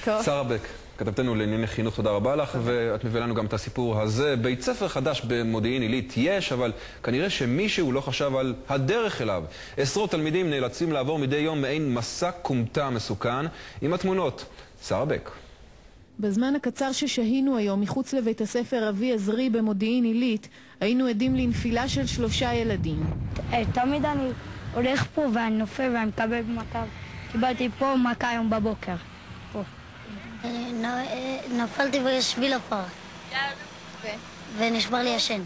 טוב. שרה בק, כתבתנו לענייני חינוך, תודה רבה לך, ואת מביא לנו גם את הסיפור הזה. בית ספר חדש במודיעין עילית יש, אבל כנראה שמישהו לא חשב על הדרך אליו. עשרות תלמידים נאלצים לעבור מדי יום מעין מסע קומטה מסוכן. עם התמונות, שרה בק. בזמן הקצר ששהינו היום מחוץ לבית הספר אבי עזרי במודיעין עילית, היינו עדים לנפילה של 3 ילדים. תמיד אני הולך פה ואני נופל ואני מקבל מכה. קיבלתי פה מכה היום בבוקר. פה. נפלתי בשביל עפר. ונשבר לי השן.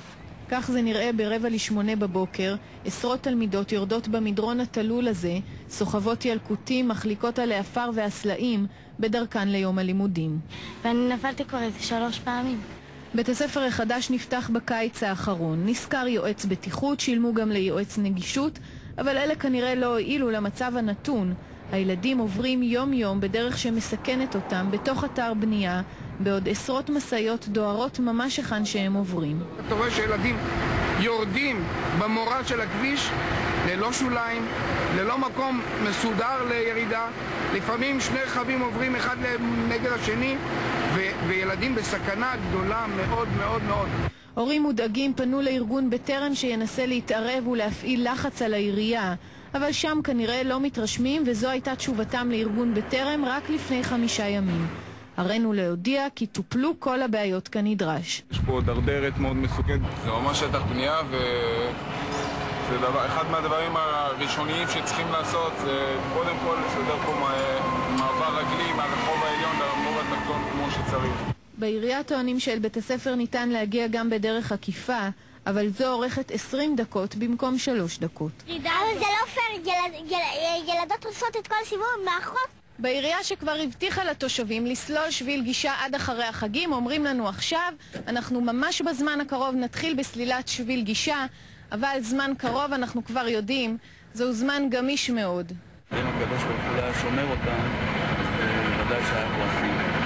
כך זה נראה ב7:45 בבוקר. עשרות תלמידות יורדות במדרון התלול הזה, סוחבות ילקוטים, מחליקות על העפר והסלעים בדרכן ליום הלימודים. ואני נפלתי כבר 3 פעמים. בית הספר החדש נפתח בקיץ האחרון. נזכר יועץ בטיחות, שילמו גם ליועץ נגישות, אבל אלה כנראה לא הועילו למצב הנתון. הילדים עוברים יום-יום בדרך שמסכנת אותם בתוך אתר בנייה, בעוד עשרות מסעיות דוהרות ממש היכן שהם עוברים. אתה רואה שילדים יורדים במורד של הכביש ללא שוליים, ללא מקום מסודר לירידה. לפעמים 2 רכבים עוברים אחד נגד השני, וילדים בסכנה גדולה מאוד מאוד מאוד. הורים מודאגים פנו לארגון בטרם שינסה להתערב ולהפעיל לחץ על העירייה, אבל שם כנראה לא מתרשמים, וזו הייתה תשובתם לארגון בטרם רק לפני 5 ימים. הראינו להודיע כי טופלו כל הבעיות כנדרש. יש פה דרדרת מאוד מסוכנת. זה ממש שטח בנייה, וזה אחד מהדברים הראשוניים שצריכים לעשות, זה קודם כל לסדר פה מעבר רגלי מהרחוב העליון לרחוב התחתון כמו שצריך. בעירייה טוענים שאל בית הספר ניתן להגיע גם בדרך עקיפה, אבל זו אורכת 20 דקות במקום 3 דקות. אבל זה לא פייר, ילדות עושות את כל סיבוב מהחוף. בעירייה שכבר הבטיחה לתושבים לסלול שביל גישה עד אחרי החגים, אומרים לנו עכשיו, אנחנו ממש בזמן הקרוב נתחיל בסלילת שביל גישה, אבל זמן קרוב אנחנו כבר יודעים, זהו זמן גמיש מאוד. אם הקדוש ברוך הוא היה שומר אותם, אז ודאי שהיה פה עשייה.